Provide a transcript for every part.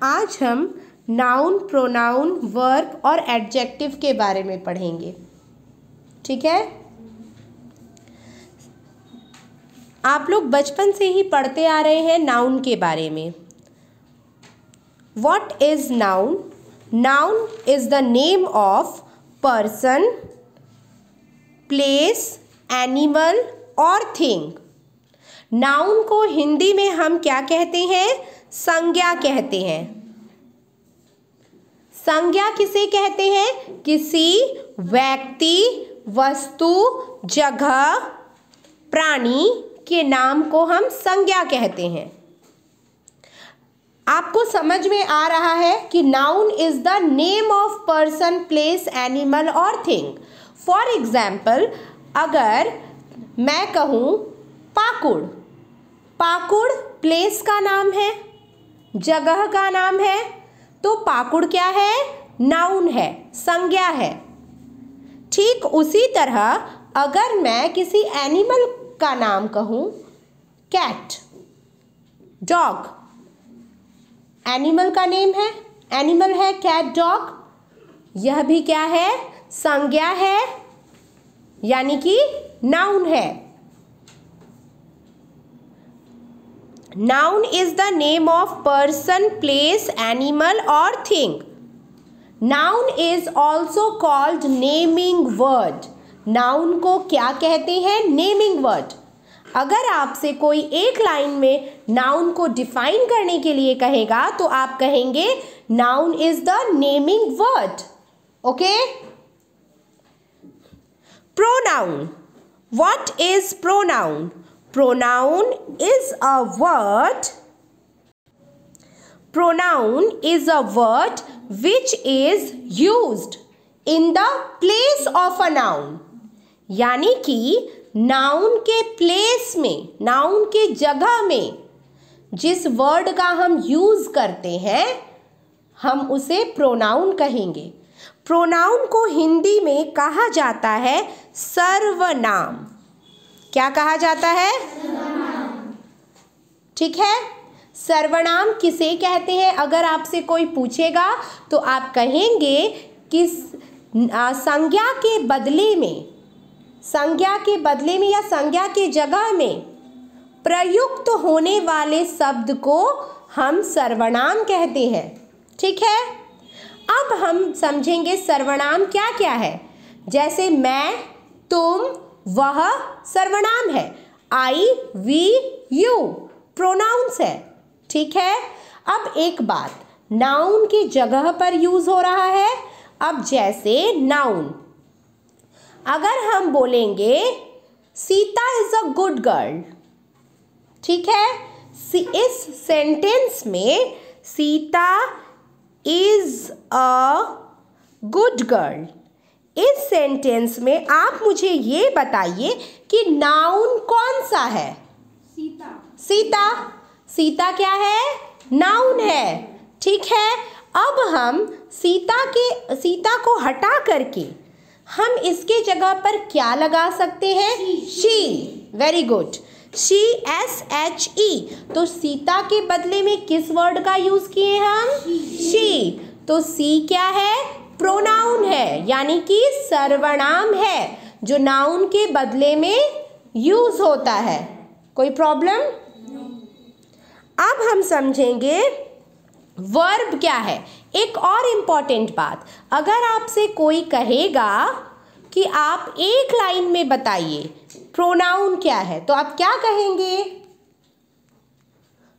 आज हम noun, pronoun, verb और एडजेक्टिव के बारे में पढ़ेंगे। ठीक है, आप लोग बचपन से ही पढ़ते आ रहे हैं नाउन के बारे में। What is noun? Noun is the name of person, place, animal और थिंग। नाउन को हिंदी में हम क्या कहते हैं? संज्ञा कहते हैं। संज्ञा किसे कहते हैं? किसी व्यक्ति, वस्तु, जगह, प्राणी के नाम को हम संज्ञा कहते हैं। आपको समझ में आ रहा है कि noun is the name of person, place, animal और थिंग। फॉर एग्जाम्पल, अगर मैं कहूँ पाकुड़, पाकुड़ प्लेस का नाम है, जगह का नाम है, तो पाकुड़ क्या है? नाउन है, संज्ञा है। ठीक उसी तरह अगर मैं किसी एनिमल का नाम कहूँ, कैट, डॉग, एनिमल का नेम है, एनिमल है कैट, डॉग, यह भी क्या है? संज्ञा है, यानी कि नाउन है। Noun is the name of person, place, animal और thing. Noun is also called naming word. Noun को क्या कहते हैं? Naming word. अगर आपसे कोई एक लाइन में नाउन को डिफाइन करने के लिए कहेगा तो आप कहेंगे noun is the naming word. Okay? Pronoun. What is pronoun? Pronoun is a word. Pronoun is a word which is used in the place of a noun. यानी कि नाउन के प्लेस में, नाउन के जगह में जिस वर्ड का हम यूज करते हैं हम उसे प्रोनाउन कहेंगे। प्रोनाउन को हिंदी में कहा जाता है सर्वनाम। क्या कहा जाता है? ठीक है, सर्वनाम किसे कहते हैं? अगर आपसे कोई पूछेगा तो आप कहेंगे कि संज्ञा के बदले में, संज्ञा के बदले में या संज्ञा के जगह में प्रयुक्त होने वाले शब्द को हम सर्वनाम कहते हैं। ठीक है, अब हम समझेंगे सर्वनाम क्या क्या है। जैसे मैं, तुम, वह सर्वनाम है। आई, वी, यू प्रोनाउंस है। ठीक है, अब एक बात, नाउन की जगह पर यूज हो रहा है। अब जैसे नाउन, अगर हम बोलेंगे Sita is a good girl, ठीक है, इस सेंटेंस में Sita is a good girl, इस सेंटेंस में आप मुझे ये बताइए कि नाउन कौन सा है? सीता। सीता, सीता क्या है? नाउन है। ठीक है, अब हम सीता को हटा करके हम इसके जगह पर क्या लगा सकते हैं? She. Very good, she, SHE। तो सीता के बदले में किस वर्ड का यूज किए हम? शी। तो सी क्या है? प्रोनाउन है, यानी कि सर्वनाम है जो नाउन के बदले में यूज होता है। कोई प्रॉब्लम? अब हम समझेंगे वर्ब क्या है। एक और इम्पॉर्टेंट बात, अगर आपसे कोई कहेगा कि आप एक लाइन में बताइए प्रोनाउन क्या है, तो आप क्या कहेंगे?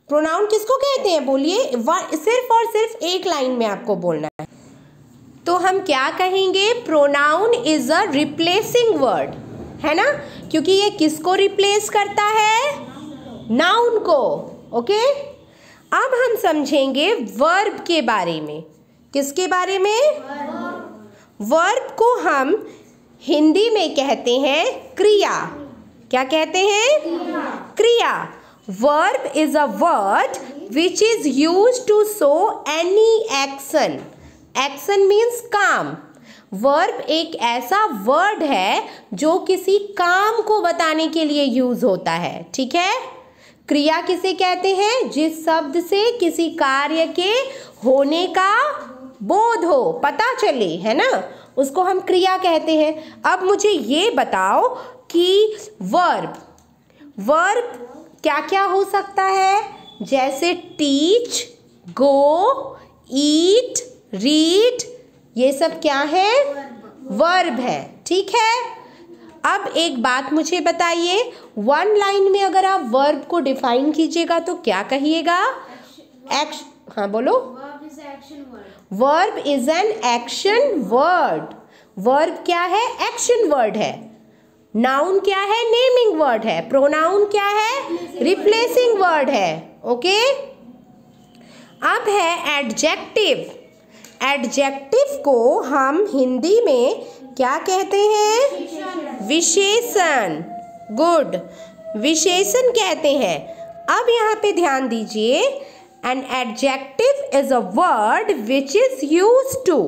प्रोनाउन किसको कहते हैं? बोलिए, सिर्फ और सिर्फ एक लाइन में आपको बोलना है। तो हम क्या कहेंगे? Pronoun is a replacing word, है ना, क्योंकि ये किसको रिप्लेस करता है? नाउन को। ओके, अब हम समझेंगे वर्ब के बारे में। किसके बारे में? वर्ब को हम हिंदी में कहते हैं क्रिया। क्या कहते हैं? क्रिया। Verb is a word which is used to show any action. Action means काम। वर्ब एक ऐसा वर्ड है जो किसी काम को बताने के लिए यूज होता है। ठीक है, क्रिया किसे कहते हैं? जिस शब्द से किसी कार्य के होने का बोध हो, पता चले, है ना, उसको हम क्रिया कहते हैं। अब मुझे ये बताओ कि वर्ब क्या क्या हो सकता है? जैसे टीच, गो, ईट, रीड, ये सब क्या है? वर्ब है। ठीक है। अब एक बात मुझे बताइए, वन लाइन में अगर आप वर्ब को डिफाइन कीजिएगा तो क्या कहिएगा? हाँ बोलो। Verb is an action word. Verb क्या है? एक्शन वर्ड है। नाउन क्या है? नेमिंग वर्ड है। प्रोनाउन क्या है? रिप्लेसिंग वर्ड है। ओके। अब है एडजेक्टिव। एडजेक्टिव को हम हिंदी में क्या कहते हैं? विशेषण। गुड, विशेषण कहते हैं। अब यहाँ पे ध्यान दीजिए, an adjective is a word which is used to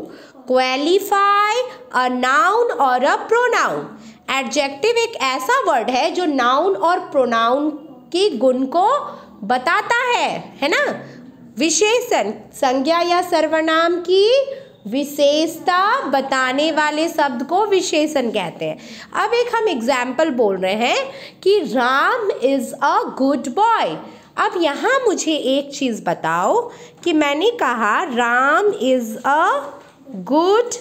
qualify a noun और अ प्रोनाउन। एडजेक्टिव एक ऐसा वर्ड है जो नाउन और प्रोनाउन के गुण को बताता है ना। विशेषण संज्ञा या सर्वनाम की विशेषता बताने वाले शब्द को विशेषण कहते हैं। अब एक हम एग्जाम्पल बोल रहे हैं कि Ram is a good boy. अब यहाँ मुझे एक चीज़ बताओ कि मैंने कहा Ram is a good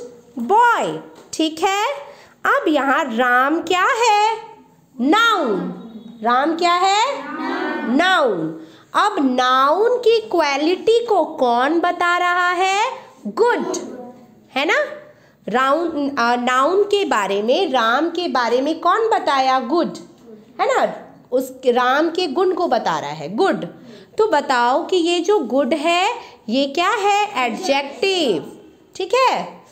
boy, ठीक है। अब यहाँ राम क्या है? नाउन। राम क्या है? नाउन। अब नाउन की क्वालिटी को कौन बता रहा है? गुड, है ना। नाउन के बारे में, राम के बारे में कौन बताया? गुड, है ना। उस राम के गुण को बता रहा है, गुड। तो बताओ कि ये जो गुड है ये क्या है? एडजेक्टिव। ठीक है।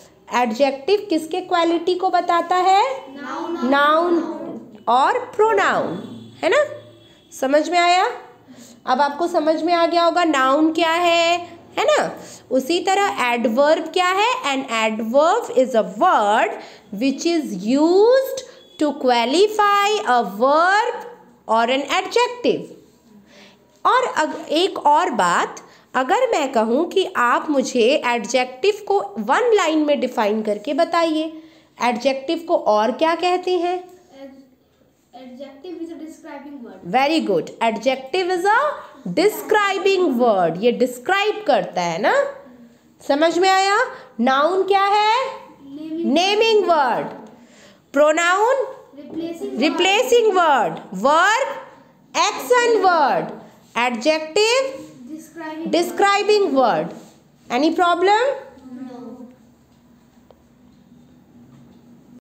एडजेक्टिव किसके क्वालिटी को बताता है? नाउन और प्रोनाउन, है ना। समझ में आया? अब आपको समझ में आ गया होगा नाउन क्या है ना। उसी तरह एडवर्ब क्या है? An adverb is a word which is used to qualify a verb और एन एडजेक्टिव। और एक और बात, अगर मैं कहूँ कि आप मुझे एडजेक्टिव को वन लाइन में डिफाइन करके बताइए, एडजेक्टिव को और क्या कहते हैं? Adjective is a describing word. Very good, adjective is a describing word. ये डिस्क्राइब करता है ना। समझ में आया? नाउन क्या है? Naming word. Pronoun replacing word. Verb action word. Adjective describing word. Any problem?